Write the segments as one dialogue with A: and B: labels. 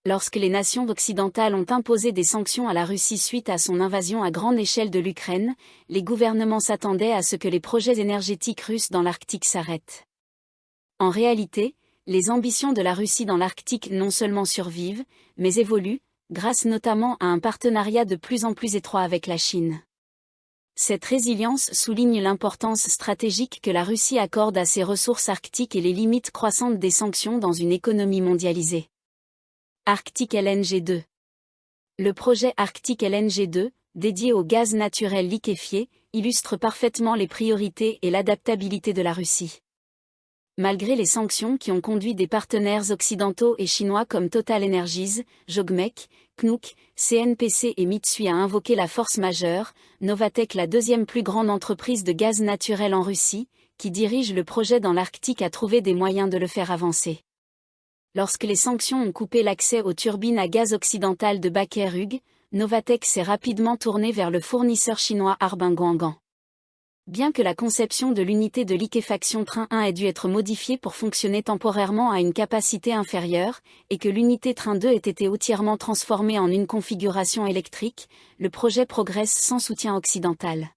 A: Lorsque les nations occidentales ont imposé des sanctions à la Russie suite à son invasion à grande échelle de l'Ukraine, les gouvernements s'attendaient à ce que les projets énergétiques russes dans l'Arctique s'arrêtent. En réalité, les ambitions de la Russie dans l'Arctique non seulement survivent, mais évoluent, grâce notamment à un partenariat de plus en plus étroit avec la Chine. Cette résilience souligne l'importance stratégique que la Russie accorde à ses ressources arctiques et les limites croissantes des sanctions dans une économie mondialisée. Arctic LNG 2. Le projet Arctic LNG 2, dédié au gaz naturel liquéfié, illustre parfaitement les priorités et l'adaptabilité de la Russie. Malgré les sanctions qui ont conduit des partenaires occidentaux et chinois comme Total Energies, Jogmec, CNOOC, CNPC et Mitsui à invoquer la force majeure, Novatek, la deuxième plus grande entreprise de gaz naturel en Russie, qui dirige le projet dans l'Arctique, a trouvé des moyens de le faire avancer. Lorsque les sanctions ont coupé l'accès aux turbines à gaz occidentales de Baker Hughes, Novatek s'est rapidement tourné vers le fournisseur chinois Arbin-Guanggan. Bien que la conception de l'unité de liquéfaction Train 1 ait dû être modifiée pour fonctionner temporairement à une capacité inférieure, et que l'unité Train 2 ait été entièrement transformée en une configuration électrique, le projet progresse sans soutien occidental.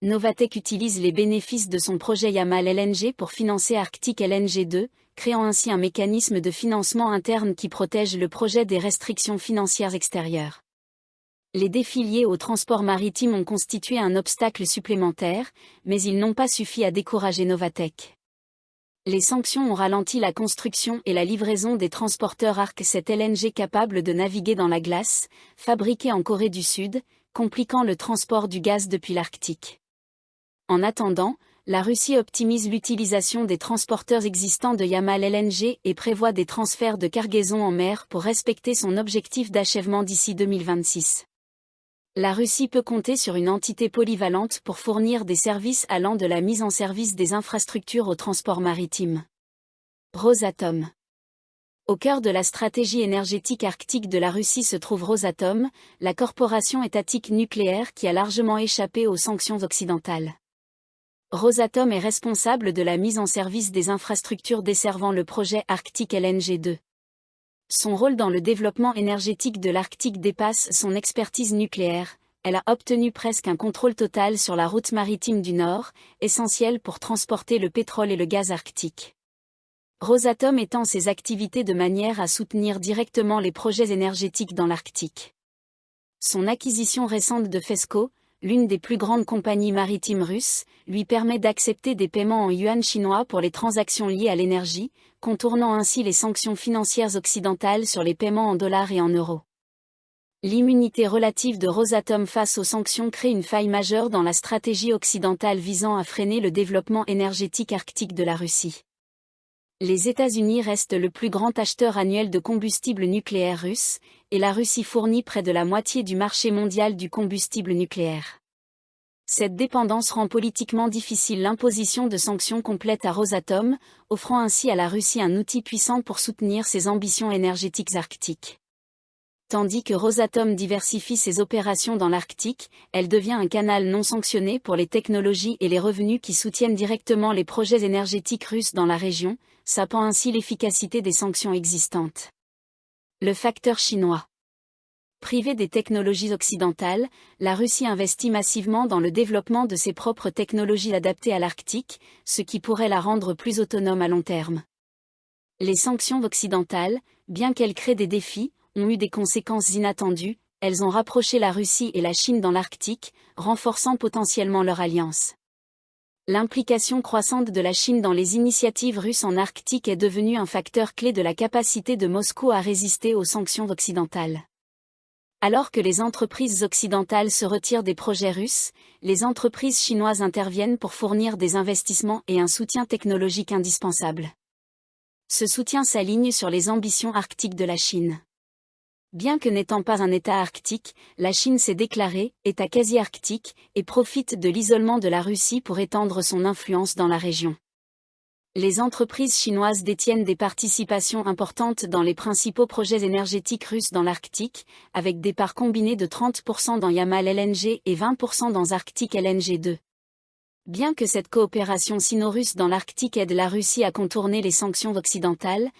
A: Novatek utilise les bénéfices de son projet Yamal LNG pour financer Arctic LNG 2, créant ainsi un mécanisme de financement interne qui protège le projet des restrictions financières extérieures. Les défis liés au transport maritime ont constitué un obstacle supplémentaire, mais ils n'ont pas suffi à décourager Novatek. Les sanctions ont ralenti la construction et la livraison des transporteurs Arc 7 LNG capables de naviguer dans la glace, fabriqués en Corée du Sud, compliquant le transport du gaz depuis l'Arctique. En attendant, la Russie optimise l'utilisation des transporteurs existants de Yamal LNG et prévoit des transferts de cargaison en mer pour respecter son objectif d'achèvement d'ici 2026. La Russie peut compter sur une entité polyvalente pour fournir des services allant de la mise en service des infrastructures au transport maritime. Rosatom. Au cœur de la stratégie énergétique arctique de la Russie se trouve Rosatom, la corporation étatique nucléaire qui a largement échappé aux sanctions occidentales. Rosatom est responsable de la mise en service des infrastructures desservant le projet Arctic LNG 2. Son rôle dans le développement énergétique de l'Arctique dépasse son expertise nucléaire. Elle a obtenu presque un contrôle total sur la route maritime du Nord, essentielle pour transporter le pétrole et le gaz arctique. Rosatom étend ses activités de manière à soutenir directement les projets énergétiques dans l'Arctique. Son acquisition récente de Fesco, l'une des plus grandes compagnies maritimes russes, lui permet d'accepter des paiements en yuan chinois pour les transactions liées à l'énergie, contournant ainsi les sanctions financières occidentales sur les paiements en dollars et en euros. L'immunité relative de Rosatom face aux sanctions crée une faille majeure dans la stratégie occidentale visant à freiner le développement énergétique arctique de la Russie. Les États-Unis restent le plus grand acheteur annuel de combustible nucléaire russe, et la Russie fournit près de la moitié du marché mondial du combustible nucléaire. Cette dépendance rend politiquement difficile l'imposition de sanctions complètes à Rosatom, offrant ainsi à la Russie un outil puissant pour soutenir ses ambitions énergétiques arctiques. Tandis que Rosatom diversifie ses opérations dans l'Arctique, elle devient un canal non sanctionné pour les technologies et les revenus qui soutiennent directement les projets énergétiques russes dans la région, sapant ainsi l'efficacité des sanctions existantes. Le facteur chinois. Privée des technologies occidentales, la Russie investit massivement dans le développement de ses propres technologies adaptées à l'Arctique, ce qui pourrait la rendre plus autonome à long terme. Les sanctions occidentales, bien qu'elles créent des défis, ont eu des conséquences inattendues, elles ont rapproché la Russie et la Chine dans l'Arctique, renforçant potentiellement leur alliance. L'implication croissante de la Chine dans les initiatives russes en Arctique est devenue un facteur clé de la capacité de Moscou à résister aux sanctions occidentales. Alors que les entreprises occidentales se retirent des projets russes, les entreprises chinoises interviennent pour fournir des investissements et un soutien technologique indispensable. Ce soutien s'aligne sur les ambitions arctiques de la Chine. Bien que n'étant pas un État arctique, la Chine s'est déclarée État quasi-arctique et profite de l'isolement de la Russie pour étendre son influence dans la région. Les entreprises chinoises détiennent des participations importantes dans les principaux projets énergétiques russes dans l'Arctique, avec des parts combinées de 30% dans Yamal LNG et 20% dans Arctic LNG 2. Bien que cette coopération sino-russe dans l'Arctique aide la Russie à contourner les sanctions occidentales,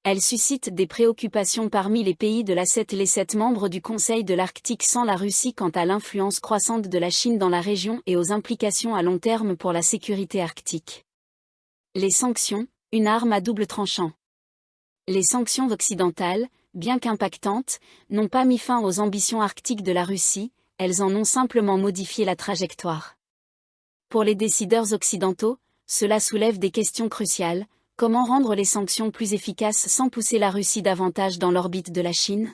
A: Elle suscite des préoccupations parmi les pays de l'A7 et les 7 membres du Conseil de l'Arctique sans la Russie quant à l'influence croissante de la Chine dans la région et aux implications à long terme pour la sécurité arctique. Les sanctions, une arme à double tranchant. Les sanctions occidentales, bien qu'impactantes, n'ont pas mis fin aux ambitions arctiques de la Russie, elles en ont simplement modifié la trajectoire. Pour les décideurs occidentaux, cela soulève des questions cruciales. Comment rendre les sanctions plus efficaces sans pousser la Russie davantage dans l'orbite de la Chine?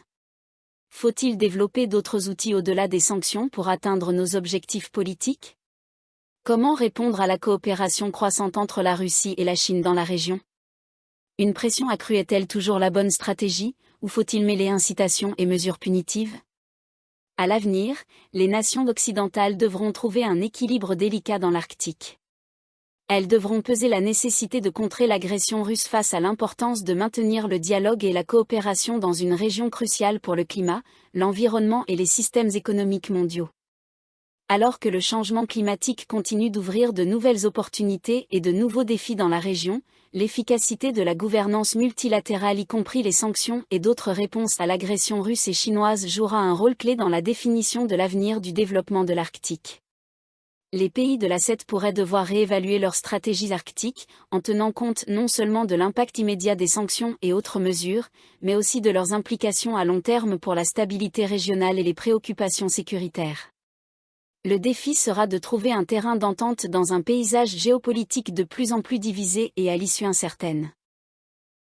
A: Faut-il développer d'autres outils au-delà des sanctions pour atteindre nos objectifs politiques? Comment répondre à la coopération croissante entre la Russie et la Chine dans la région? Une pression accrue est-elle toujours la bonne stratégie, ou faut-il mêler incitation et mesures punitives? À l'avenir, les nations occidentales devront trouver un équilibre délicat dans l'Arctique. Elles devront peser la nécessité de contrer l'agression russe face à l'importance de maintenir le dialogue et la coopération dans une région cruciale pour le climat, l'environnement et les systèmes économiques mondiaux. Alors que le changement climatique continue d'ouvrir de nouvelles opportunités et de nouveaux défis dans la région, l'efficacité de la gouvernance multilatérale y compris les sanctions et d'autres réponses à l'agression russe et chinoise jouera un rôle clé dans la définition de l'avenir du développement de l'Arctique. Les pays de l'A7 pourraient devoir réévaluer leurs stratégies arctiques, en tenant compte non seulement de l'impact immédiat des sanctions et autres mesures, mais aussi de leurs implications à long terme pour la stabilité régionale et les préoccupations sécuritaires. Le défi sera de trouver un terrain d'entente dans un paysage géopolitique de plus en plus divisé et à l'issue incertaine.